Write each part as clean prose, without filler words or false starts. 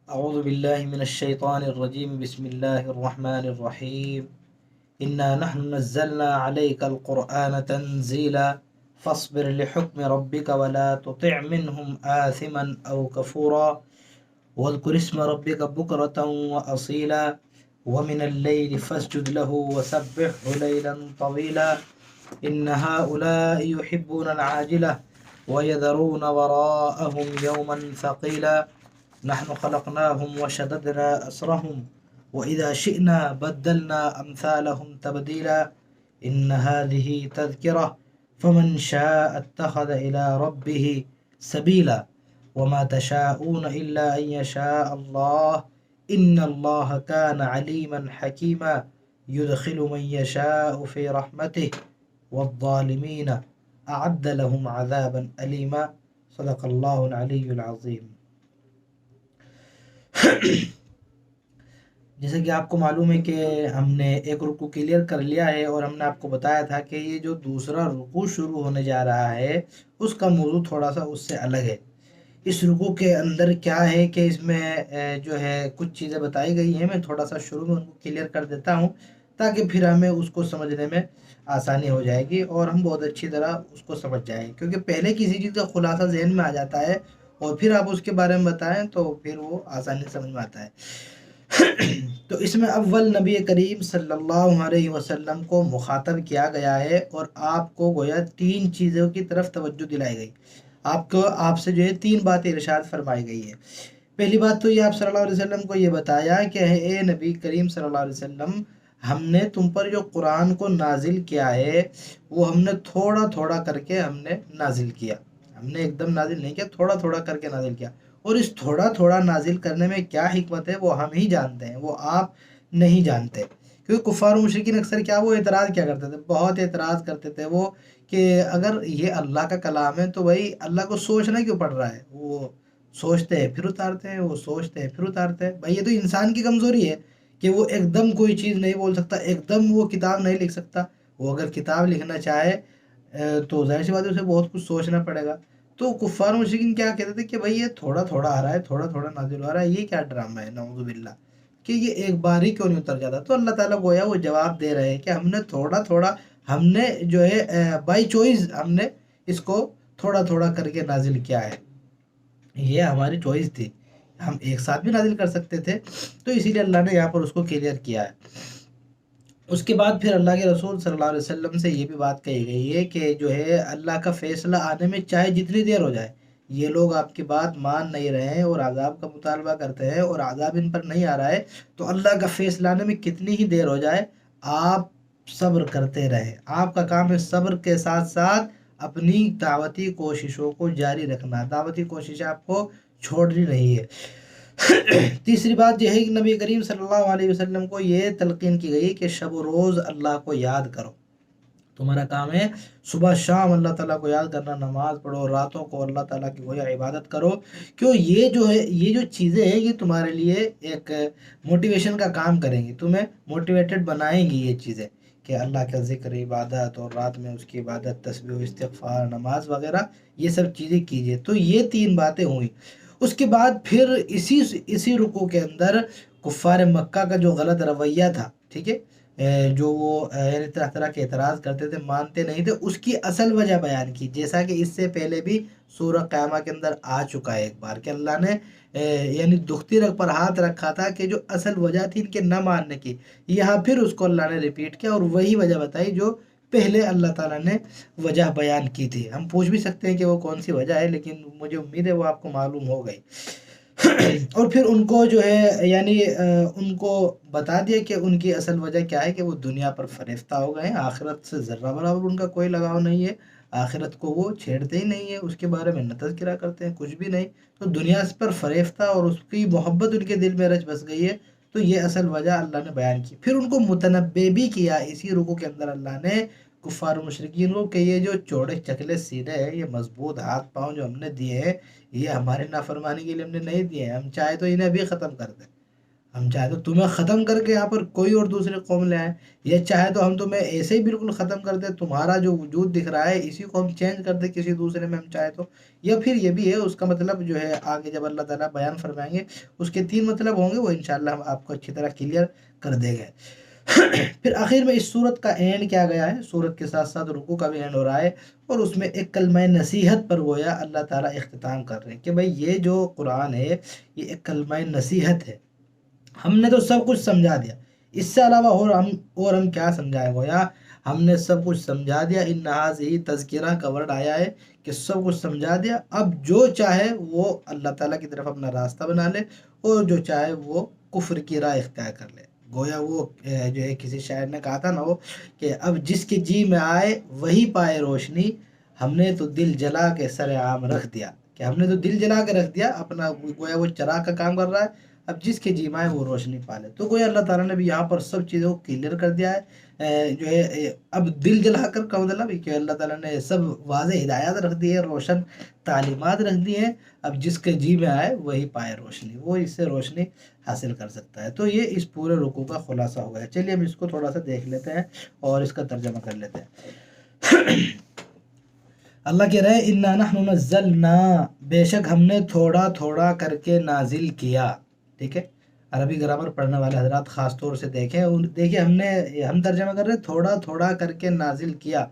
اعوذ باللہ من الشیطان الرجیم بسم اللہ الرحمن الرحیم انا نحن نزلنا عليك القرآن تنزيلا فاصبر لحكم ربك ولا تطع منهم آثما أو كفورا واذكر اسم ربك بكرة وأصيلا ومن الليل فاسجد له وسبحه ليلا طويلا إن هؤلاء يحبون العاجلة ويذرون وراءهم يوما ثقيلا نحن خلقناهم وشددنا أسرهم وإذا شئنا بدلنا أمثالهم تبديلا إن هذه تذكرة فمن شاء اتخذ إلى ربه سبيلا وما تشاءون إلا أن يشاء الله إن الله كان عليما حكيما يدخل من يشاء في رحمته والظالمين أعد لهم عذابا أليما صدق الله العلي العظيم. جیسے کہ آپ کو معلوم ہے کہ ہم نے ایک رکوع کلیئر کر لیا ہے اور ہم نے آپ کو بتایا تھا کہ یہ جو دوسرا رکوع شروع ہونے جا رہا ہے اس کا موضوع تھوڑا سا اس سے الگ ہے. اس رکوع کے اندر کیا ہے کہ اس میں جو ہے کچھ چیزیں بتائی گئی ہیں. میں تھوڑا سا شروع میں ان کو کلیئر کر دیتا ہوں تاکہ پھر ہمیں اس کو سمجھنے میں آسانی ہو جائے گی اور ہم بہت اچھی طرح اس کو سمجھ جائیں گے. کیونکہ پہلے کسی چیز کا خلاصہ ذہن میں آ جاتا ہے اور پھر آپ اس کے بارے میں بتائیں تو پھر وہ آسانی سے سمجھ میں آتا ہے. تو اس میں اول نبی کریم صلی اللہ علیہ وسلم کو مخاطب کیا گیا ہے اور آپ کو گویا 3 چیزوں کی طرف توجہ دلائی گئی. آپ سے جو ہے 3 باتیں ارشاد فرمائی گئی ہے. پہلی بات تو یہ آپ صلی اللہ علیہ وسلم کو یہ بتایا کہ اے نبی کریم صلی اللہ علیہ وسلم، ہم نے تم پر جو قرآن کو نازل کیا ہے وہ ہم نے تھوڑا تھوڑا کر کے ہم نے نازل کیا. ہم نے ایک دم نازل نہیں کیا، تھوڑا تھوڑا کر کے نازل کیا. اور اس تھوڑا تھوڑا نازل کرنے میں کیا حکمت ہے وہ ہم ہی جانتے ہیں، وہ آپ نہیں جانتے. کیونکہ کفار و مشرکین اکثر کیا وہ اعتراض کیا کرتے تھے، بہت اعتراض کرتے تھے وہ کہ اگر یہ اللہ کا کلام ہے تو بھائی اللہ کو سوچنا کیوں پڑ رہا ہے. وہ سوچتے ہیں پھر اتارتے ہیں، وہ سوچتے ہیں پھر اتارتے ہیں. بھائی یہ تو انسان کی کمزوری ہے کہ وہ ایک دم کوئی چیز نہیں بول سکتا، ایک دم وہ کتاب نہیں لکھ سکتا. وہ اگر کتاب لکھنا چاہے تو ظاہر سی بات ہے اسے بہت کچھ سوچنا پڑے گا. تو کفار مشرکین کیا کہتے تھے کہ بھائی یہ تھوڑا تھوڑا آ رہا ہے، تھوڑا تھوڑا نازل ہو رہا ہے، یہ کیا ڈرامہ ہے نعوذ باللہ کہ یہ ایک بار ہی کیوں نہیں اتر جاتا. تو اللہ تعالیٰ گویا وہ جواب دے رہے ہیں کہ ہم نے تھوڑا تھوڑا، ہم نے جو ہے بائی چوائس ہم نے اس کو تھوڑا تھوڑا کر کے نازل کیا ہے. یہ ہماری چوائس تھی، ہم ایک ساتھ بھی نازل کر سکتے تھے. تو اسی لیے اللہ نے یہاں پر اس کو کلیئر کیا ہے. اس کے بعد پھر اللہ کے رسول صلی اللہ علیہ وسلم سے یہ بھی بات کہی گئی ہے کہ جو ہے اللہ کا فیصلہ آنے میں چاہے جتنی دیر ہو جائے، یہ لوگ آپ کی بات مان نہیں رہے ہیں اور عذاب کا مطالبہ کرتے ہیں اور عذاب ان پر نہیں آ رہا ہے، تو اللہ کا فیصلہ آنے میں کتنی ہی دیر ہو جائے آپ صبر کرتے رہیں. آپ کا کام ہے صبر کے ساتھ ساتھ اپنی دعوتی کوششوں کو جاری رکھنا. دعوتی کوششیں آپ کو چھوڑنی نہیں ہے. تیسری بات یہ ہے کہ نبی کریم صلی اللہ علیہ وسلم کو یہ تلقین کی گئی کہ شب و روز اللہ کو یاد کرو. تمہارا کام ہے صبح شام اللہ تعالیٰ کو یاد کرنا، نماز پڑھو، راتوں کو اللہ تعالیٰ کی گویا عبادت کرو. کیوں یہ جو ہے یہ جو چیزیں ہیں یہ تمہارے لیے ایک موٹیویشن کا کام کریں گی، تمہیں موٹیویٹڈ بنائیں گی یہ چیزیں کہ اللہ کا ذکر، عبادت اور رات میں اس کی عبادت، تسبیح و استغفار، نماز وغیرہ یہ سب چیزیں کیجیے. تو یہ 3 باتیں ہوئیں. اس کے بعد پھر اسی رکوع کے اندر کفار مکہ کا جو غلط رویہ تھا، ٹھیک ہے، جو وہ یعنی طرح طرح کے اعتراض کرتے تھے، مانتے نہیں تھے، اس کی اصل وجہ بیان کی. جیسا کہ اس سے پہلے بھی سورہ قیامہ کے اندر آ چکا ہے ایک بار کہ اللہ نے یعنی دختی رگ پر ہاتھ رکھا تھا کہ جو اصل وجہ تھی ان کے نہ ماننے کی، یہاں پھر اس کو اللہ نے ریپیٹ کیا اور وہی وجہ بتائی جو پہلے اللہ تعالیٰ نے وجہ بیان کی تھی. ہم پوچھ بھی سکتے ہیں کہ وہ کون سی وجہ ہے، لیکن مجھے امید ہے وہ آپ کو معلوم ہو گئی. اور پھر ان کو جو ہے یعنی ان کو بتا دیا کہ ان کی اصل وجہ کیا ہے کہ وہ دنیا پر فریفتہ ہو گئے ہیں، آخرت سے ذرہ برابر ان کا کوئی لگاؤ نہیں ہے، آخرت کو وہ چھیڑتے ہی نہیں ہے، اس کے بارے میں نہ تذکرہ کرتے ہیں، کچھ بھی نہیں. تو دنیا پر فریفتہ اور اس کی محبت ان کے دل میں رچ بس گئی ہے. تو یہ اصل وجہ اللہ نے بیان کی. پھر ان کو متنبع بھی کیا اسی رکوع کے اندر اللہ نے کفار و مشرکین کو کہ یہ جو چوڑے چکلے سینے ہیں، یہ مضبوط ہاتھ پاؤں جو ہم نے دیے ہیں، یہ ہمارے نافرمانی کے لیے ہم نے نہیں دیے ہیں، ہم چاہے تو انہیں بھی ختم کر دیں. ہم چاہے تو تمہیں ختم کر کے یہاں پر کوئی اور دوسری قوم لے آئیں، یا چاہے تو ہم تمہیں ایسے ہی بالکل ختم کر دیں، تمہارا جو وجود دکھ رہا ہے اسی کو ہم چینج کر دیں کسی دوسرے میں ہم چاہے تو. یا پھر یہ بھی ہے، اس کا مطلب جو ہے آگے جب اللہ تعالیٰ بیان فرمائیں گے اس کے 3 مطلب ہوں گے، وہ انشاءاللہ ہم آپ کو اچھی طرح کلیئر کر دیں گے. پھر آخر میں اس صورت کا اینڈ کیا گیا ہے، صورت کے ساتھ ساتھ رکوع کا بھی اینڈ ہو رہا ہے، اور اس میں ایک کلمہ نصیحت پر گویا اللہ تعالیٰ اختتام کر رہے ہیں کہ بھائی یہ جو قرآن ہے یہ ایک کلمہ نصیحت ہے. ہم نے تو سب کچھ سمجھا دیا، اس سے علاوہ اور ہم کیا سمجھائیں گویا ہم نے سب کچھ سمجھا دیا. ان ہذہ تذکرہ کا ورڈ آیا ہے کہ سب کچھ سمجھا دیا، اب جو چاہے وہ اللہ تعالیٰ کی طرف اپنا راستہ بنا لے، اور جو چاہے وہ کفر کی راہ اختیار کر لے. گویا وہ جو ہے کسی شاعر نے کہا تھا نا وہ کہ اب جس کے جی میں آئے وہی پائے روشنی، ہم نے تو دل جلا کے سر عام رکھ دیا. کہ ہم نے تو دل جلا کے رکھ دیا اپنا، گویا وہ چراغ کا کام کر رہا ہے، اب جس کے جی میں آئے وہ روشنی پالے. تو گویا اللہ تعالیٰ نے بھی یہاں پر سب چیزوں کو کلیئر کر دیا ہے. جو ہے اب دل جلا کر کا مطلب کہ اللہ تعالیٰ نے سب واضح ہدایات رکھ دی ہے، روشن تعلیمات رکھ دی ہیں، اب جس کے جی میں آئے وہی پائے روشنی، وہ اس سے روشنی حاصل کر سکتا ہے. تو یہ اس پورے رکوع کا خلاصہ ہو گیا. چلیے اب اس کو تھوڑا سا دیکھ لیتے ہیں اور اس کا ترجمہ کر لیتے ہیں. اللہ کہہ رہے ہیں انا نحن نزلنا، بے شک ہم نے تھوڑا تھوڑا کر کے نازل کیا. ٹھیک ہے، عربی گرامر پڑھنے والے حضرات خاص طور سے دیکھیں، دیکھیں ہم ترجمہ کر رہے ہیں تھوڑا تھوڑا کر کے نازل کیا.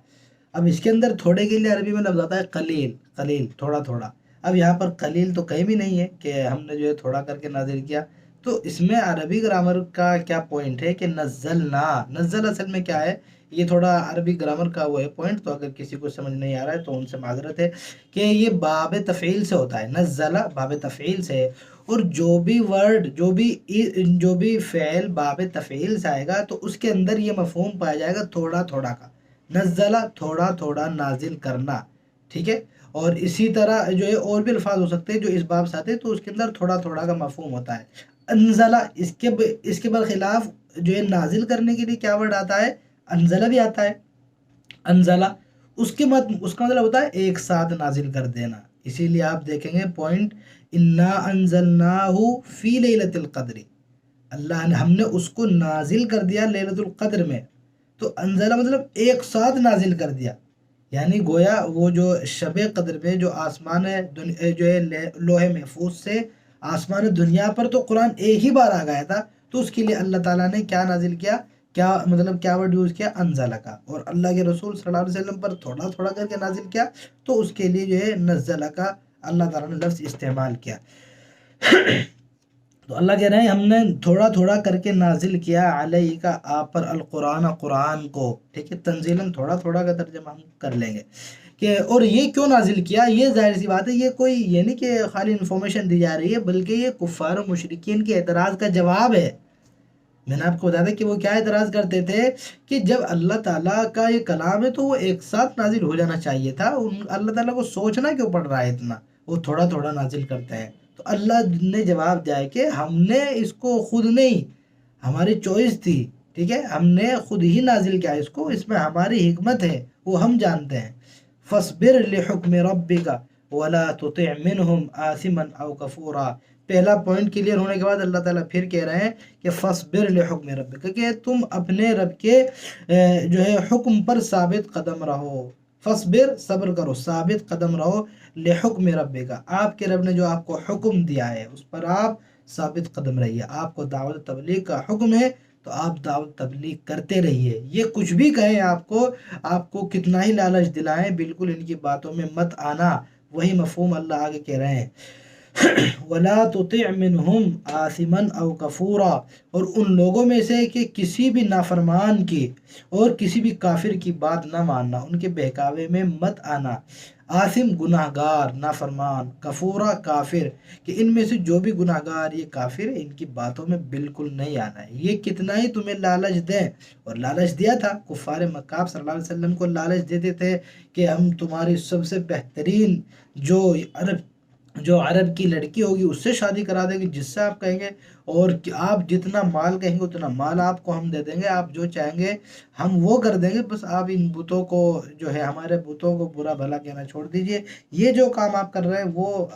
اب اس کے اندر تھوڑے کے لیے عربی میں لفظ آتا ہے قلیل، قلیل تھوڑا تھوڑا. اب یہاں پر قلیل تو کہیں بھی نہیں ہے کہ ہم نے جو ہے تھوڑا کر کے نازل کیا. تو اس میں عربی گرامر کا کیا پوائنٹ ہے کہ نزلنا، نزل اصل میں کیا ہے، یہ تھوڑا عربی گرامر کا وہ ہے پوائنٹ. تو اگر کسی کو سمجھ نہیں آ رہا ہے تو ان سے معذرت ہے کہ یہ باب تفعیل سے ہوتا ہے، نزل باب تفعیل سے. اور جو بھی ورڈ جو بھی فعل باب تفعیل سے آئے گا تو اس کے اندر یہ مفہوم پایا جائے گا تھوڑا تھوڑا کا. نزلہ تھوڑا تھوڑا نازل کرنا. ٹھیک ہے، اور اسی طرح جو ہے اور بھی الفاظ ہو سکتے ہیں جو اس باب سے آتے ہیں تو اس کے اندر تھوڑا تھوڑا کا مفہوم ہوتا ہے. انزلہ اس کے برخلاف جو ہے نازل کرنے کے لیے کیا ورڈ آتا ہے، انزلہ بھی آتا ہے. انزلہ اس کا مطلب ہوتا ہے ایک ساتھ نازل کر دینا. اسی لیے آپ دیکھیں گے پوائنٹ انا انزلناہ فی لیلۃ القدر، اللہ نے ہم نے اس کو نازل کر دیا لیلۃ القدر میں. تو انزلہ مطلب ایک ساتھ نازل کر دیا، یعنی گویا وہ جو شب قدر میں جو آسمان جو ہے لوح محفوظ سے آسمان دنیا پر تو قرآن ایک ہی بار آ گیا تھا، تو اس کے لیے اللہ تعالیٰ نے کیا نازل کیا، کیا مطلب کیا ورڈ یوز کیا، انزلہ کا. اور اللہ کے رسول صلی اللہ علیہ وسلم پر تھوڑا تھوڑا کر کے نازل کیا تو اس کے لیے جو ہے نزلہ کا اللہ تعالیٰ نے لفظ استعمال کیا. تو اللہ کہہ رہے ہیں ہم نے تھوڑا تھوڑا کر کے نازل کیا علیہ کا آپ پر القرآن، قرآن کو. ٹھیک ہے، تنزیلاً تھوڑا تھوڑا کا ترجمہ ہم کر لیں گے کہ اور یہ کیوں نازل کیا. یہ ظاہر سی بات ہے یہ کوئی یہ نہیں کہ خالی انفارمیشن دی جا رہی ہے، بلکہ یہ کفار و مشرکین کے اعتراض کا جواب ہے. میں نے آپ کو بتایا تھا کہ وہ کیا اعتراض کرتے تھے کہ جب اللہ تعالیٰ کا یہ کلام ہے تو وہ ایک ساتھ نازل ہو جانا چاہیے تھا، اللہ تعالیٰ کو سوچنا کیوں پڑ رہا ہے اتنا، وہ تھوڑا تھوڑا نازل کرتے ہیں. تو اللہ نے جواب دیا ہے کہ ہم نے اس کو خود نہیں، ہماری چوائس تھی. ٹھیک ہے، ہم نے خود ہی نازل کیا اس کو، اس میں ہماری حکمت ہے وہ ہم جانتے ہیں. فاصبر لحکم ربک ولا تطع منهم آثما او کفورا. پہلا پوائنٹ کلیئر ہونے کے بعد اللہ تعالیٰ پھر کہہ رہے ہیں کہ فاصبر لحکم ربک، کہ تم اپنے رب کے جو ہے حکم پر ثابت قدم رہو. فاصبر صبر کرو، ثابت قدم رہو لحکم ربک، آپ کے رب نے جو آپ کو حکم دیا ہے اس پر آپ ثابت قدم رہیے. آپ کو دعوت تبلیغ کا حکم ہے تو آپ دعوت تبلیغ کرتے رہیے. یہ کچھ بھی کہیں آپ کو کتنا ہی لالچ دلائیں، بالکل ان کی باتوں میں مت آنا. وہی مفہوم اللہ آگے کہہ رہے ہیں وَلَا تُطِعْ مِنْهُمْ آثِمًا أَوْ كَفُورًا، اور ان لوگوں میں سے کہ کسی بھی نافرمان کی اور کسی بھی کافر کی بات نہ ماننا، ان کے بہکاوے میں مت آنا. آثم گناہ گار، نافرمان، کفورا کافر، کہ ان میں سے جو بھی گناہ گار یہ کافر ان کی باتوں میں بالکل نہیں آنا ہے. یہ کتنا ہی تمہیں لالچ دیں، اور لالچ دیا تھا کفار مکہ صلی اللہ علیہ وسلم کو، لالچ دیتے تھے کہ ہم تمہاری سب سے بہترین جو جو عرب کی لڑکی ہوگی اس سے شادی کرا دیں گے جس سے آپ کہیں گے، اور آپ جتنا مال کہیں گے اتنا مال آپ کو ہم دے دیں گے، آپ جو چاہیں گے ہم وہ کر دیں گے، بس آپ ان بتوں کو جو ہے ہمارے بتوں کو برا بھلا کہنا چھوڑ دیجئے، یہ جو کام آپ کر رہے ہیں وہ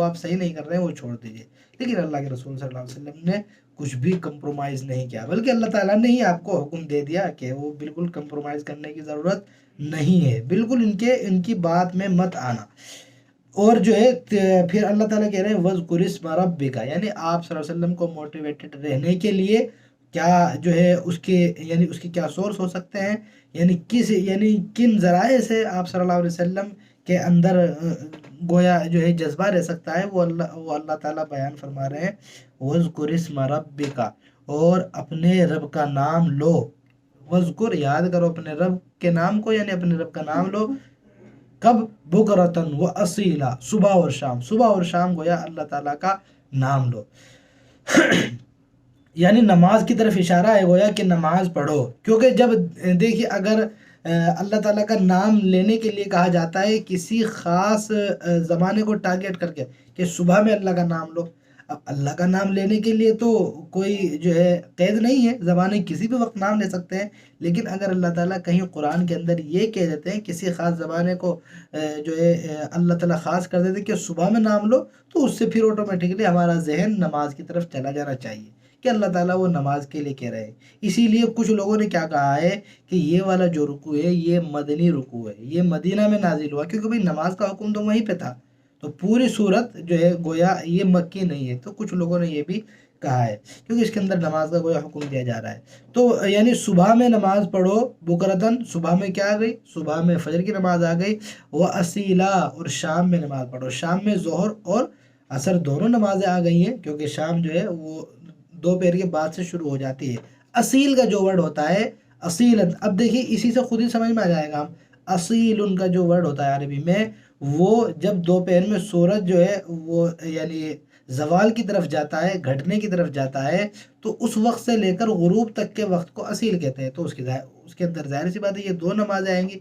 آپ صحیح نہیں کر رہے ہیں، وہ چھوڑ دیجئے۔ لیکن اللہ کے رسول صلی اللہ علیہ وسلم نے کچھ بھی کمپرومائز نہیں کیا، بلکہ اللہ تعالیٰ نے ہی آپ کو حکم دے دیا کہ وہ بالکل کمپرومائز کرنے کی ضرورت نہیں ہے، بالکل ان کی بات میں مت آنا۔ اور جو ہے پھر اللہ تعالیٰ کہہ رہے ہیں وَذْكُرِ اسْمَ رَبِّكَ، یعنی آپ صلی اللہ علیہ وسلم کو موٹیویٹڈ رہنے کے لیے کیا جو ہے اس کے کیا سورس ہو سکتے ہیں، یعنی کن ذرائع سے آپ صلی اللہ علیہ وسلم کے اندر گویا جو ہے جذبہ رہ سکتا ہے، وہ اللہ تعالیٰ بیان فرما رہے ہیں وَذْكُرِ اسْمَ رَبِّكَ، اور اپنے رب کا نام لو، وذکر یاد کرو اپنے رب کے نام کو، یعنی اپنے رب کا نام لو، کب؟ بکرتن و اصیلا، صبح اور شام، صبح اور شام گویا اللہ تعالیٰ کا نام لو۔ یعنی نماز کی طرف اشارہ ہے گویا کہ نماز پڑھو، کیونکہ جب دیکھیے اگر اللہ تعالیٰ کا نام لینے کے لیے کہا جاتا ہے کسی خاص زمانے کو ٹارگیٹ کر کے کہ صبح میں اللہ کا نام لو، اب اللہ کا نام لینے کے لیے تو کوئی جو ہے قید نہیں ہے، زمانے کسی بھی وقت نام لے سکتے ہیں، لیکن اگر اللہ تعالیٰ کہیں قرآن کے اندر یہ کہہ دیتے ہیں کسی خاص زمانے کو جو ہے اللہ تعالیٰ خاص کر دیتے ہیں کہ صبح میں نام لو، تو اس سے پھر آٹومیٹکلی ہمارا ذہن نماز کی طرف چلا جانا چاہیے کہ اللہ تعالیٰ وہ نماز کے لیے کہہ رہے ہیں۔ اسی لیے کچھ لوگوں نے کیا کہا ہے کہ یہ والا جو رکوع ہے یہ مدنی رکوع ہے، یہ مدینہ میں نازل ہوا، کیونکہ بھائی نماز کا حکم تو وہیں پہ تھا، تو پوری صورت جو ہے گویا یہ مکی نہیں ہے، تو کچھ لوگوں نے یہ بھی کہا ہے کیونکہ اس کے اندر نماز کا گویا حکم دیا جا رہا ہے۔ تو یعنی صبح میں نماز پڑھو، بکرتن صبح میں کیا آ گئی؟ صبح میں فجر کی نماز آ گئی، وہ اصیلا، اور شام میں نماز پڑھو، شام میں ظہر اور عصر دونوں نمازیں آ گئی ہیں، کیونکہ شام جو ہے وہ دوپہر کے بعد سے شروع ہو جاتی ہے۔ اصیل کا جو ورڈ ہوتا ہے اصیلن، اب دیکھیے اسی سے خود ہی سمجھ میں آ جائے گا، ہم اصیل ان کا جو ورڈ ہوتا ہے عربی میں، وہ جب دوپہر میں سورج جو ہے وہ یعنی زوال کی طرف جاتا ہے، گھٹنے کی طرف جاتا ہے، تو اس وقت سے لے کر غروب تک کے وقت کو اصیل کہتے ہیں، تو اس کے اندر ظاہر سی بات ہے یہ دو نمازیں آئیں گی،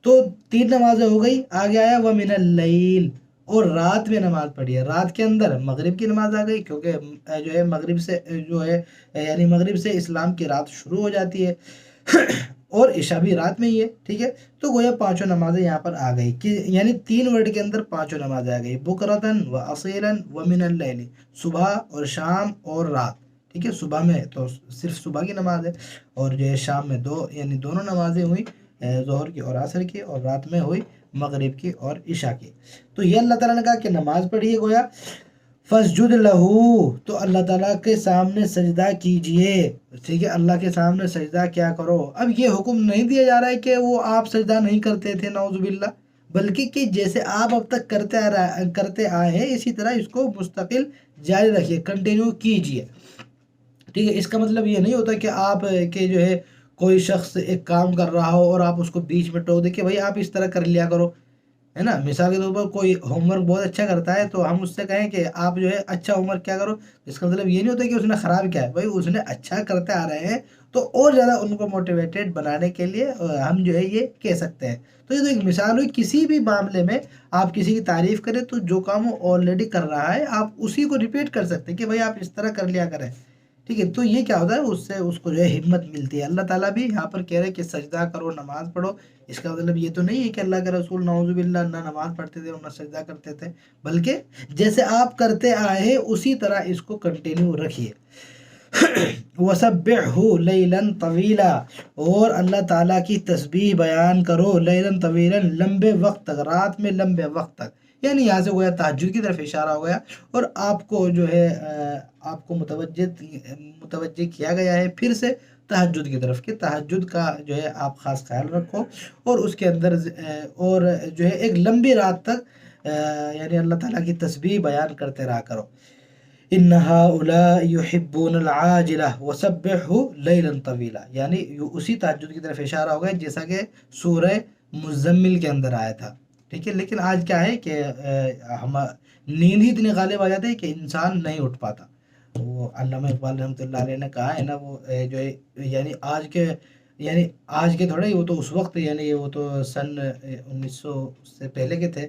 تو تین نمازیں ہو گئی، آگے آیا وَمِنَ اللَّيْلِ، اور رات میں نماز پڑھی ہے، رات کے اندر مغرب کی نماز آ گئی، کیونکہ جو ہے مغرب سے جو ہے یعنی مغرب سے اسلام کی رات شروع ہو جاتی ہے اور عشاء بھی رات میں ہی ہے، ٹھیک ہے، تو گویا پانچوں نمازیں یہاں پر آ گئی کہ یعنی تین ورڈ کے اندر پانچوں نمازیں آ گئی، بکرتن و اصیلاً و من اللیل، صبح اور شام اور رات، ٹھیک ہے، صبح میں تو صرف صبح کی نماز ہے، اور جو ہے شام میں یعنی دونوں نمازیں ہوئی، ظہر کی اور عصر کی، اور رات میں ہوئی مغرب کی اور عشاء کی۔ تو یہ اللہ تعالیٰ نے کہا کہ نماز پڑھیے گویا، فسجد لہو، تو اللہ تعالیٰ کے سامنے سجدہ کیجئے، ٹھیک ہے، اللہ کے سامنے سجدہ کیا کرو۔ اب یہ حکم نہیں دیا جا رہا ہے کہ وہ آپ سجدہ نہیں کرتے تھے نعوذ باللہ، بلکہ کہ جیسے آپ اب تک کرتے آئے ہیں اسی طرح اس کو مستقل جاری رکھیے، کنٹینیو کیجئے، ٹھیک ہے۔ اس کا مطلب یہ نہیں ہوتا کہ آپ کہ جو ہے کوئی شخص ایک کام کر رہا ہو اور آپ اس کو بیچ میں ٹوک دیں کہ بھائی آپ اس طرح کر لیا کرو، ہے نا۔ مثال کے طور پر کوئی ہوم ورک بہت اچھا کرتا ہے تو ہم اس سے کہیں کہ آپ جو ہے اچھا ہوم ورک کیا کرو، اس کا مطلب یہ نہیں ہوتا کہ اس نے خراب کیا ہے، بھائی اس نے اچھا کرتے آ رہے ہیں تو اور زیادہ ان کو موٹیویٹیڈ بنانے کے لیے ہم جو ہے یہ کہہ سکتے ہیں۔ تو یہ تو ایک مثال ہوئی، کسی بھی معاملے میں آپ کسی کی تعریف کریں تو جو کام وہ آلریڈی کر رہا ہے آپ اسی کو ریپیٹ کر سکتے ہیں کہ بھائی آپ اس طرح کر لیا کریں، ٹھیک ہے۔ تو یہ کیا ہوتا ہے، اس سے اس کو جو ہے ہمت ملتی ہے۔ اللہ تعالیٰ بھی یہاں پر کہہ رہے ہیں کہ سجدہ کرو، نماز پڑھو، اس کا مطلب یہ تو نہیں ہے کہ اللہ کے رسول نعوذ باللہ نہ نماز پڑھتے تھے اور نہ سجدہ کرتے تھے، بلکہ جیسے آپ کرتے آئے ہیں اسی طرح اس کو کنٹینیو رکھیے۔ وَسَبِّحْهُ لَيْلًا طَوِيلًا، اور اللہ تعالیٰ کی تسبیح بیان کرو، لیلاً طویلاً، لمبے وقت تک، رات میں لمبے وقت تک، یعنی یہاں سے گویا تہجد کی طرف اشارہ ہو گیا، اور آپ کو جو ہے آپ کو متوجہ کیا گیا ہے پھر سے تہجد کی طرف، کہ تہجد کا جو ہے آپ خاص خیال رکھو، اور اس کے اندر اور جو ہے ایک لمبی رات تک یعنی اللہ تعالیٰ کی تسبیح بیان کرتے رہا کرو۔ ان هؤلاء يحبون العاجلہ وسبحه لیلا طویلا، یعنی اسی تہجد کی طرف اشارہ ہو گیا جیسا کہ سورہ مزمل کے اندر آیا تھا، ٹھیک ہے۔ لیکن آج کیا ہے کہ ہم نیند ہی اتنی غالب آ جاتی ہے کہ انسان نہیں اٹھ پاتا۔ وہ علامہ اقبال رحمۃ اللہ علیہ نے کہا ہے نا، وہ جو ہے یعنی آج کے تھوڑے ہی، وہ تو اس وقت یعنی وہ تو سن 1900 سے پہلے کے تھے،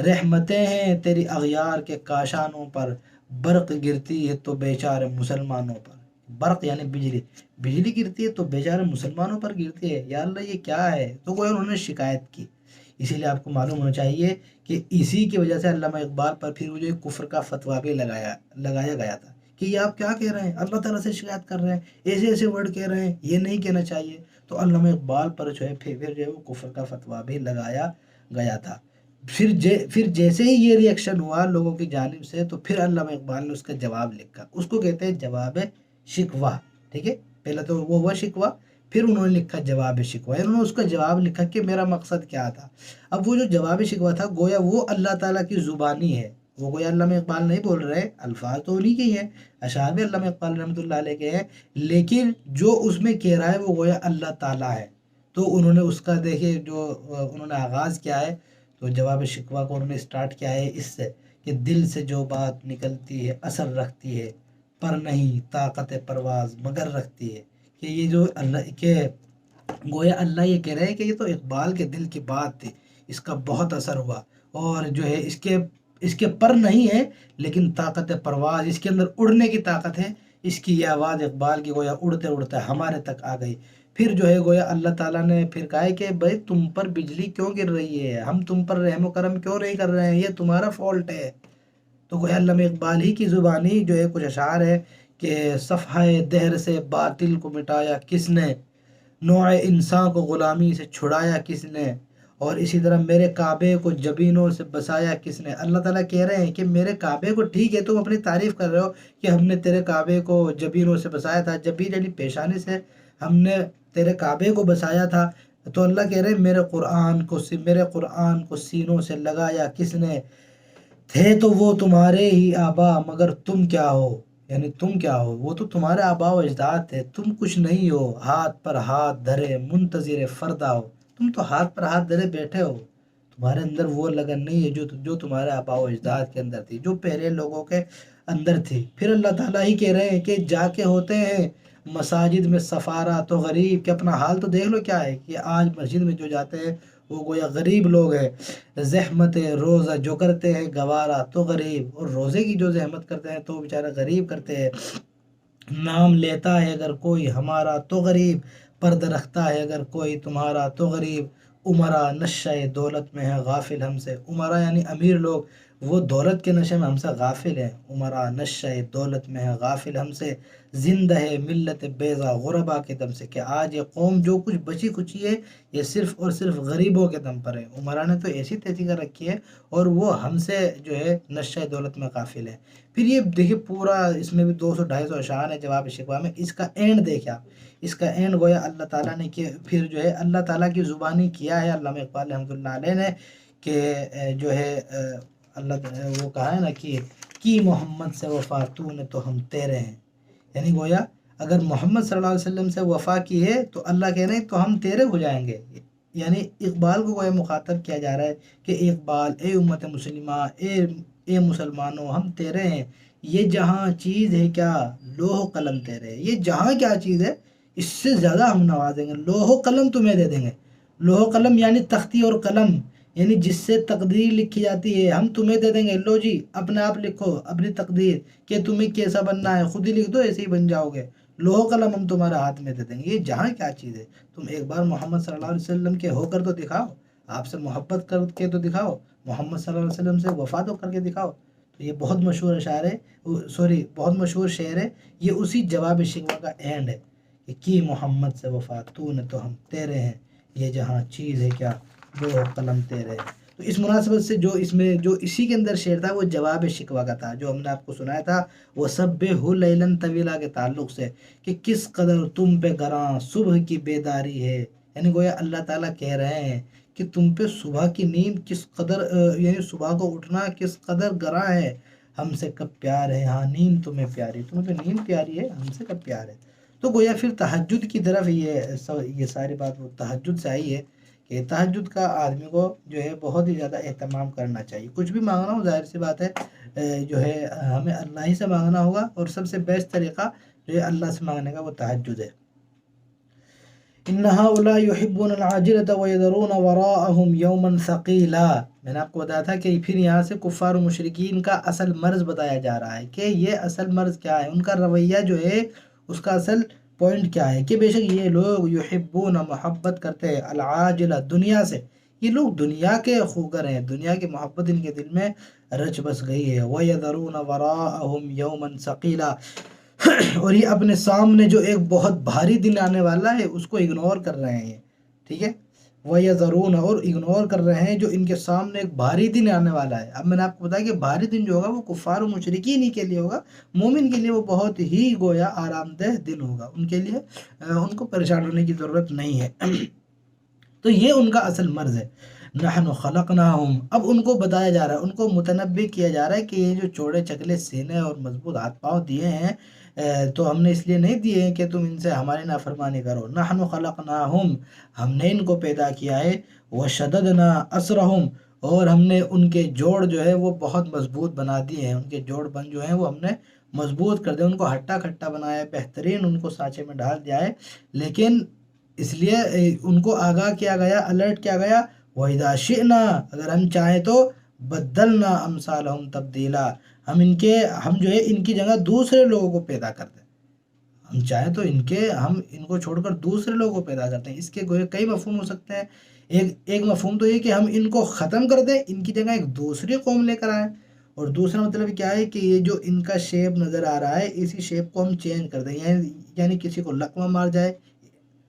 رحمتیں ہیں تیری اغیار کے کاشانوں پر، برق گرتی ہے تو بیچارے مسلمانوں پر۔ برق یعنی بجلی، بجلی گرتی ہے تو بیچارے مسلمانوں پر گرتی ہے، یا اللہ یہ کیا ہے؟ تو کوئی انہوں نے شکایت کی۔ اسی لیے آپ کو معلوم ہونا چاہیے کہ اسی کی وجہ سے علامہ اقبال پر پھر وہ جو کفر کا فتویٰ بھی لگایا گیا تھا کہ یہ آپ کیا کہہ رہے ہیں، اللہ تعالیٰ سے شکایت کر رہے ہیں، ایسے ایسے ورڈ کہہ رہے ہیں، یہ نہیں کہنا چاہیے۔ تو علامہ اقبال پر جو ہے پھر جو ہے وہ کفر کا فتویٰ بھی لگایا گیا تھا۔ پھر جیسے ہی یہ ریئیکشن ہوا لوگوں کی جانب سے، تو پھر علامہ اقبال نے اس کا جواب لکھا، اس کو کہتے ہیں جواب شکوہ، ٹھیک ہے؟ پہلے تو وہ ہوا شکوہ، پھر انہوں نے لکھا جواب شکوہ، انہوں نے اس کا جواب لکھا کہ میرا مقصد کیا تھا۔ اب وہ جو جواب شکوہ تھا گویا وہ اللہ تعالیٰ کی زبانی ہے، وہ گویا علامہ اقبال نہیں بول رہے، الفاظ تو انہی کے ہی ہیں، اشعار بھی علامہ اقبال رحمۃ اللہ علیہ کے ہیں، لیکن جو اس میں کہہ رہا ہے وہ گویا اللہ تعالیٰ ہے۔ تو انہوں نے اس کا دیکھیے جو انہوں نے آغاز کیا ہے، تو جواب شکوہ کو انہوں نے اسٹارٹ کیا ہے اس سے کہ دل سے جو بات نکلتی ہے اثر رکھتی ہے، پر نہیں طاقت پرواز مگر رکھتی ہے، کہ یہ جو اللہ کے گویا اللہ یہ کہہ رہے ہیں کہ یہ تو اقبال کے دل کی بات تھی، اس کا بہت اثر ہوا، اور جو ہے اس کے پر نہیں ہے لیکن طاقت پرواز، اس کے اندر اڑنے کی طاقت ہے، اس کی یہ آواز اقبال کی گویا اڑتے اڑتے ہمارے تک آ گئی۔ پھر جو ہے گویا اللہ تعالیٰ نے پھر کہا ہے کہ بھائی تم پر بجلی کیوں گر رہی ہے، ہم تم پر رحم و کرم کیوں نہیں کر رہے ہیں، یہ تمہارا فالٹ ہے۔ تو گویا علامہ اقبال ہی کی زبانی جو ہے کچھ اشعار ہے کہ صفحہ دہر سے باطل کو مٹایا کس نے، نوع انسان کو غلامی سے چھڑایا کس نے، اور اسی طرح میرے کعبے کو جبینوں سے بسایا کس نے۔ اللہ تعالیٰ کہہ رہے ہیں کہ میرے کعبے کو، ٹھیک ہے تم اپنی تعریف کر رہے ہو کہ ہم نے تیرے کعبے کو جبینوں سے بسایا تھا، جبین یعنی پیشانی سے ہم نے تیرے کعبے کو بسایا تھا، تو اللہ کہہ رہے ہیں میرے قرآن کو سینوں سے لگایا کس نے، تھے تو وہ تمہارے ہی آبا مگر تم کیا ہو، یعنی تم کیا ہو، وہ تو تمہارے آبا و اجداد تھے، تم کچھ نہیں ہو، ہاتھ پر ہاتھ دھرے منتظر فردا ہو، تم تو ہاتھ پر ہاتھ دھرے بیٹھے ہو، تمہارے اندر وہ لگن نہیں ہے جو تمہارے آبا و اجداد کے اندر تھی، جو پہلے لوگوں کے اندر تھی۔ پھر اللہ تعالیٰ ہی کہہ رہے ہیں کہ جا کے ہوتے ہیں مساجد میں سفارا تو غریب، کہ اپنا حال تو دیکھ لو کیا ہے، کہ آج مسجد میں جو جاتے ہیں وہ گویا غریب لوگ ہیں، زحمت روزہ جو کرتے ہیں گوارا تو غریب، اور روزے کی جو زحمت کرتے ہیں تو وہ بیچارہ غریب کرتے ہیں، نام لیتا ہے اگر کوئی ہمارا تو غریب، پرد رکھتا ہے اگر کوئی تمہارا تو غریب، عمرا نشہ دولت میں ہے غافل ہم سے، عمرا یعنی امیر لوگ وہ دولت کے نشے میں ہم سے غافل ہیں، عمرا نشہ دولت میں ہے غافل ہم سے، زندہ ہے ملت بیضا غربا کے دم سے، کہ آج یہ قوم جو کچھ بچی کچی ہے یہ صرف اور صرف غریبوں کے دم پر ہے، عمرا نے تو ایسی تیزی کر رکھی ہے، اور وہ ہم سے جو ہے نشہ دولت میں غافل ہے۔ پھر یہ دیکھیے پورا اس میں بھی 200-250 اشعار ہے جواب شکوہ میں، اس کا اینڈ دیکھا، اس کا اینڈ گویا اللہ تعالیٰ نے کہ پھر جو ہے اللہ تعالیٰ کی زبانی کیا ہے علامہ اقبال رحمۃ اللہ علیہ نے کہ جو ہے اللہ وہ کہا ہے نا کہ کی محمد سے وفا تو نے تو ہم تیرے ہیں، یعنی گویا اگر محمد صلی اللہ علیہ وسلم سے وفا کی ہے تو اللہ کہہ رہے ہیں تو ہم تیرے ہو جائیں گے، یعنی اقبال کو گویا مخاطب کیا جا رہا ہے کہ اقبال اے امت مسلمہ، اے مسلمانوں ہم تیرے ہیں، یہ جہاں چیز ہے کیا لوح و قلم تیرے، یہ جہاں کیا چیز ہے اس سے زیادہ ہم نوازیں گے، لوح و قلم تمہیں دے دیں گے، لوح و قلم یعنی تختی اور قلم، یعنی جس سے تقدیر لکھی جاتی ہے ہم تمہیں دے دیں گے، لو جی اپنے آپ لکھو اپنی تقدیر کہ تمہیں کیسا بننا ہے، خود ہی لکھ دو ایسے ہی بن جاؤ گے، لوح و قلم ہم تمہارے ہاتھ میں دے دیں گے، یہ جہاں کیا چیز ہے، تم ایک بار محمد صلی اللہ علیہ وسلم کے ہو کر تو دکھاؤ، آپ سے محبت کر کے تو دکھاؤ، محمد صلی اللہ علیہ وسلم سے وفا تو کر کے دکھاؤ۔ تو یہ بہت مشہور اشعار ہے، بہت مشہور شعر ہے، یہ اسی جواب شکوہ کا اینڈ ہے کہ کی محمد سے وفا تو نے تو ہم تیرے ہیں، یہ جہاں چیز ہے کیا لوح و قلم تیرے ہیں۔ تو اس مناسبت سے جو اس میں جو اسی کے اندر شعر تھا وہ جواب شکوہ کا تھا، جو ہم نے آپ کو سنایا تھا وہ سبح لیلا طویلا کے تعلق سے، کہ کس قدر تم پہ گراں صبح کی بیداری ہے، یعنی گویا اللہ تعالیٰ کہہ رہے ہیں کہ تم پہ صبح کی نیند کس قدر یعنی صبح کو اٹھنا کس قدر گراں ہے، ہم سے کب پیار ہے، ہاں نیند تمہیں پیاری، تمہیں تو نیند پیاری ہے، ہم سے کب پیار ہے۔ تو گویا پھر تہجد کی طرف یہ ساری بات وہ تہجد سے آئی ہے کہ تہجد کا آدمی کو جو ہے بہت ہی زیادہ اہتمام کرنا چاہیے، کچھ بھی مانگنا ہو ظاہر سی بات ہے جو ہے ہمیں اللہ ہی سے مانگنا ہوگا، اور سب سے بیسٹ طریقہ جو ہے اللہ سے مانگنے کا وہ تہجد ہے۔ ان هؤلاء يحبون العاجلة ويذرون وراءهم يوما ثقيلا. میں نے آپ کو بتایا تھا کہ پھر یہاں سے کفار و مشرکین کا اصل مرض بتایا جا رہا ہے کہ یہ اصل مرض کیا ہے، ان کا رویہ جو ہے اس کا اصل پوائنٹ کیا ہے، کہ بے شک یہ لوگ یحبون محبت کرتے ہیں العاجلہ دنیا سے، یہ لوگ دنیا کے خوگر ہیں، دنیا کی محبت ان کے دل میں رچ بس گئی ہے. وَيَذَرُونَ وَرَاءَهُمْ يَوْمًا ثَقِيلًا، اور یہ اپنے سامنے جو ایک بہت بھاری دن آنے والا ہے اس کو اگنور کر رہے ہیں. ٹھیک ہے، وَيَذَرُونَ، اور اگنور کر رہے ہیں جو ان کے سامنے ایک بھاری دن آنے والا ہے. اب میں نے آپ کو بتایا کہ بھاری دن جو ہوگا وہ کفار و مشرکین ہی کے لیے ہوگا، مومن کے لیے وہ بہت ہی گویا آرام دہ دن ہوگا، ان کے لیے ان کو پریشان ہونے کی ضرورت نہیں ہے. تو یہ ان کا اصل مرض ہے. نحن خلقناہم، اب ان کو بتایا جا رہا ہے، ان کو متنبع کیا جا رہا ہے کہ یہ جو چوڑے چکلے سینے اور مضبوط ہاتھ پاؤں دیے ہیں تو ہم نے اس لیے نہیں دیے ہیں کہ تم ان سے ہماری نافرمانی کرو. نحن خلقناہم، ہم نے ان کو پیدا کیا ہے. وشددنا اسرہم، اور ہم نے ان کے جوڑ جو ہے وہ بہت مضبوط بنا دیے ہیں، ان کے جوڑ بند جو ہیں وہ ہم نے مضبوط کر دیا، ان کو ہٹا کھٹا بنایا ہے، بہترین ان کو سانچے میں ڈال دیا ہے. لیکن اس لیے ان کو آگاہ کیا گیا، الرٹ کیا گیا. وَإِذَا شِئْنَا، اگر ہم چاہیں تو بَدَّلْنَا أَمْثَالَهُمْ تَبْدِيلًا، ہم جو ہے ان کی جگہ دوسرے لوگوں کو پیدا کر دیں. ہم چاہیں تو ہم ان کو چھوڑ کر دوسرے لوگوں کو پیدا کرتے ہیں. اس کے کئی مفہوم ہو سکتے ہیں. ایک مفہوم تو یہ کہ ہم ان کو ختم کر دیں، ان کی جگہ ایک دوسری قوم لے کر آئیں. اور دوسرا مطلب کیا ہے کہ یہ جو ان کا شیپ نظر آ رہا ہے اسی شیپ کو ہم چینج کر دیں، یعنی کسی کو لقمہ مار جائے.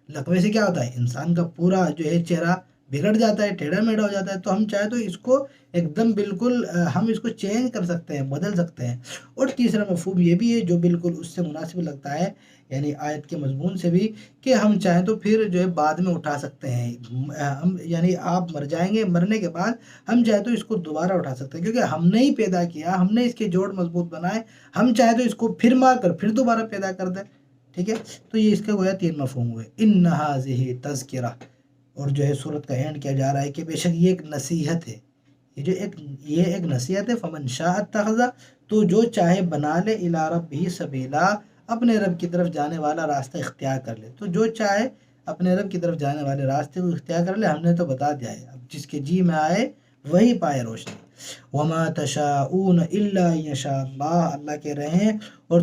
لقوے سے کیا ہوتا ہے، انسان کا پورا جو ہے چہرہ بگڑ جاتا ہے، ٹیڑھا میڑھا ہو جاتا ہے. تو ہم چاہے تو اس کو ایک دم بالکل ہم اس کو چینج کر سکتے ہیں، بدل سکتے ہیں. اور تیسرا مفہوم یہ بھی ہے جو بالکل اس سے مناسب لگتا ہے، یعنی آیت کے مضمون سے بھی، کہ ہم چاہیں تو پھر جو ہے بعد میں اٹھا سکتے ہیں. یعنی آپ مر جائیں گے، مرنے کے بعد ہم چاہے تو اس کو دوبارہ اٹھا سکتے ہیں، کیونکہ ہم نے ہی پیدا کیا، ہم نے اس کے جوڑ مضبوط بنائے. ہم چاہے تو اس کو پھر مار کر پھر دوبارہ پیدا کر دیں. ٹھیک ہے، تو یہ اس کا گویا 3 مفہوم ہوئے. ان ھذہ تذکرہ، اور جو ہے صورت کا اینڈ کیا جا رہا ہے کہ بے شک یہ ایک نصیحت ہے، یہ ایک نصیحت ہے. فمن شاء اتخذ، تو جو چاہے بنا لے الی ربہ سبیلا، اپنے رب کی طرف جانے والا راستہ اختیار کر لے. تو جو چاہے اپنے رب کی طرف جانے والے راستے کو اختیار کر لے. ہم نے تو بتا دیا ہے، اب جس کے جی میں آئے وہی پائے روشنی. وما تشاءون الا ان یشاء اللہ، اللہ کہہ رہے ہیں اور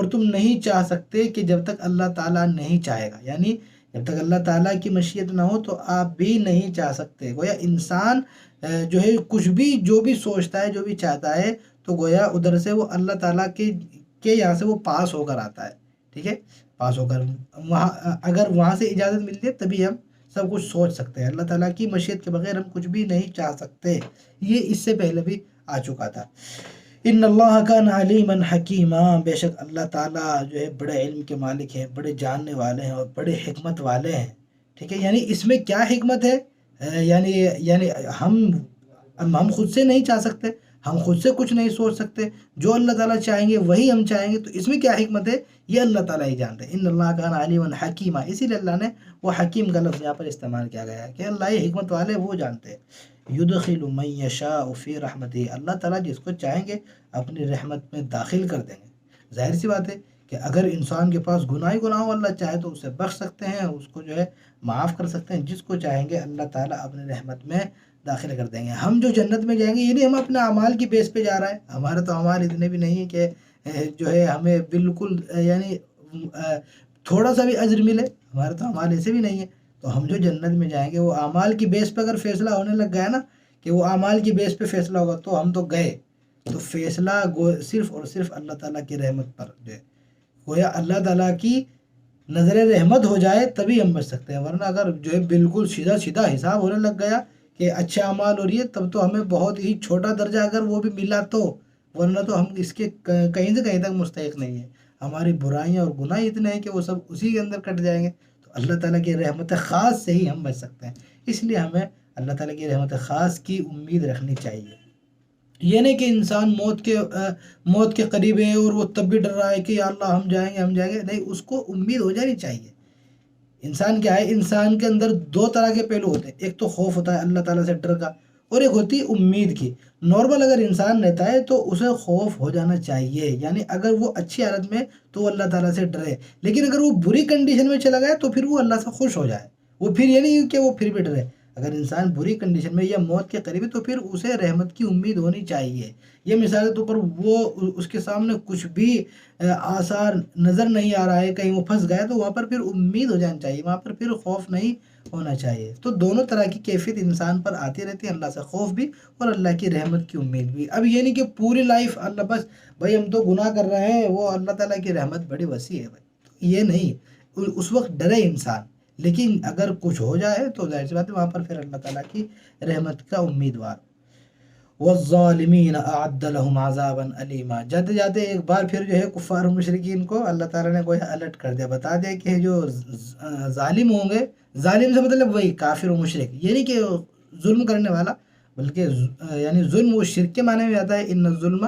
تم نہیں چاہ سکتے کہ جب تک اللہ تعالیٰ نہیں چاہے گا، یعنی جب تک اللہ تعالیٰ کی مشیت نہ ہو تو آپ بھی نہیں چاہ سکتے. گویا انسان جو ہے کچھ بھی جو بھی سوچتا ہے، جو بھی چاہتا ہے، تو گویا ادھر سے وہ اللہ تعالیٰ کے یہاں سے وہ پاس ہو کر آتا ہے. ٹھیک ہے، پاس ہو کر وہاں، اگر وہاں سے اجازت ملتی ہے تبھی ہم سب کچھ سوچ سکتے ہیں. اللہ تعالیٰ کی مشیت کے بغیر ہم کچھ بھی نہیں چاہ سکتے. یہ اس سے پہلے بھی آ چکا تھا. ان اللہ کان علیما حکیما، بے شک اللہ تعالیٰ جو ہے بڑے علم کے مالک ہیں، بڑے جاننے والے ہیں اور بڑے حکمت والے ہیں. ٹھیک ہے، یعنی اس میں کیا حکمت ہے، یعنی ہم خود سے نہیں چاہ سکتے، ہم خود سے کچھ نہیں سوچ سکتے. جو اللہ تعالیٰ چاہیں گے وہی ہم چاہیں گے. تو اس میں کیا حکمت ہے یہ اللہ تعالیٰ ہی جانتے ہیں. ان اللہ کان علیما حکیما، اسی لیے اللہ نے وہ حکیم کا لفظ یہاں پر استعمال کیا گیا ہے کہ اللہ یہ حکمت والے وہ جانتے ہیں. یدخل من یشاء فی رحمتہ، اللہ تعالیٰ جس کو چاہیں گے اپنی رحمت میں داخل کر دیں گے. ظاہر سی بات ہے کہ اگر انسان کے پاس گناہ ہو، اللہ چاہے تو اسے بخش سکتے ہیں، اس کو جو ہے معاف کر سکتے ہیں. جس کو چاہیں گے اللہ تعالیٰ اپنے رحمت میں داخل کر دیں گے. ہم جو جنت میں جائیں گے یہ نہیں ہم اپنے اعمال کی بیس پہ جا رہے ہیں، ہمارے تو اعمال اتنے بھی نہیں ہیں کہ جو ہے ہمیں بالکل یعنی تھوڑا سا بھی اجر ملے. ہمارے تو اعمال ایسے بھی نہیں ہیں. تو ہم جو جنت میں جائیں گے وہ اعمال کی بیس پہ اگر فیصلہ ہونے لگ گیا نا، کہ وہ اعمال کی بیس پہ فیصلہ ہوگا تو ہم تو گئے. تو فیصلہ صرف اور صرف اللہ تعالیٰ کی رحمت پر جو ہے، گویا اللہ تعالیٰ کی نظر رحمت ہو جائے تبھی ہم بچ سکتے ہیں. ورنہ اگر جو ہے بالکل سیدھا سیدھا حساب ہونے لگ گیا کہ اچھے اعمال ہو رہی ہے تب تو ہمیں بہت ہی چھوٹا درجہ اگر وہ بھی ملا تو، ورنہ تو ہم اس کے کہیں سے کہیں تک مستحق نہیں ہیں. ہماری برائیاں اور گناہ اتنے ہیں کہ وہ سب اسی کے اندر کٹ جائیں گے. تو اللہ تعالیٰ کی رحمت خاص سے ہی ہم بچ سکتے ہیں. اس لیے ہمیں اللہ تعالیٰ کی رحمت خاص کی امید رکھنی چاہیے. یہ نہیں کہ انسان موت کے قریب ہے اور وہ تب بھی ڈر رہا ہے کہ یا اللہ ہم جائیں گے. نہیں، اس کو امید ہو جانی چاہیے. انسان کیا ہے، انسان کے اندر 2 طرح کے پہلو ہوتے ہیں. ایک تو خوف ہوتا ہے اللہ تعالیٰ سے ڈر کا، اور ایک ہوتی ہے امید کی۔ نارمل اگر انسان رہتا ہے تو اسے خوف ہو جانا چاہیے، یعنی اگر وہ اچھی حالت میں تو وہ اللہ تعالیٰ سے ڈرے، لیکن اگر وہ بری کنڈیشن میں چلا گیا تو پھر وہ اللہ سے خوش ہو جائے، وہ پھر یہ نہیں کہ وہ پھر بھی ڈرے۔ اگر انسان بری کنڈیشن میں یا موت کے قریب ہے تو پھر اسے رحمت کی امید ہونی چاہیے۔ یہ مثال کے طور پر وہ اس کے سامنے کچھ بھی آثار نظر نہیں آ رہا ہے، کہیں وہ پھنس گیا تو وہاں پر پھر امید ہو جانی چاہیے، وہاں پر پھر خوف نہیں ہونا چاہیے۔ تو دونوں طرح کی کیفیت انسان پر آتی رہتی ہے، اللہ سے خوف بھی اور اللہ کی رحمت کی امید بھی۔ اب یہ نہیں کہ پوری لائف اللہ بس بھائی ہم تو گناہ کر رہے ہیں، وہ اللہ تعالیٰ کی رحمت بڑی وسیع ہے بھائی، یہ نہیں، اس وقت ڈرے انسان، لیکن اگر کچھ ہو جائے تو ظاہر سی بات ہے وہاں پر پھر اللہ تعالیٰ کی رحمت کا امیدوار۔ والظالمین اعد لهم عذابا علیما، جاتے جاتے ایک بار پھر جو ہے کفار و مشرکین کو اللہ تعالیٰ نے کوئی الرٹ کر دیا، بتا دیا کہ جو ظالم ہوں گے، ظالم سے مطلب وہی کافر و مشرک، یہ نہیں کہ ظلم کرنے والا، بلکہ یعنی ظلم وہ شرک کے معنی میں آتا ہے، ان الظلم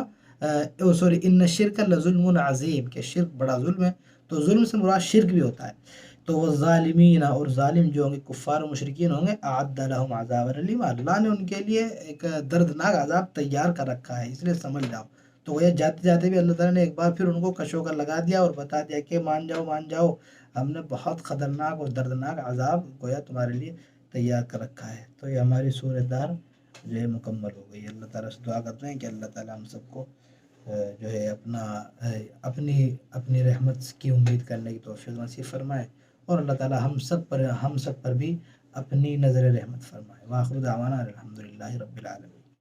ان الشرک لظلم عظیم، کہ شرک بڑا ظلم ہے، تو ظلم سے مراد شرک بھی ہوتا ہے۔ تو وہ ظالمین، اور ظالم جو ہوں گے کفار و مشرکین ہوں گے، اعد لهم عذاب علیم، اللہ نے ان کے لیے ایک دردناک عذاب تیار کر رکھا ہے، اس لیے سمجھ جاؤ۔ تو وہ جاتے جاتے بھی اللہ تعالیٰ نے ایک بار پھر ان کو کشو کر لگا دیا اور بتا دیا کہ مان جاؤ مان جاؤ، ہم نے بہت خطرناک اور دردناک عذاب گویا تمہارے لیے تیار کر رکھا ہے۔ تو یہ ہماری سورہ دار جو ہے مکمل ہو گئی۔ اللہ تعالیٰ سے دعا کرتے ہیں کہ اللہ تعالیٰ ہم سب کو جو ہے اپنی رحمت کی امید کرنے کی توفیق نصیب فرمائے، اور اللہ تعالیٰ ہم سب پر بھی اپنی نظر رحمت فرمائے۔ وآخر دعوانا الحمدللہ رب العالمین۔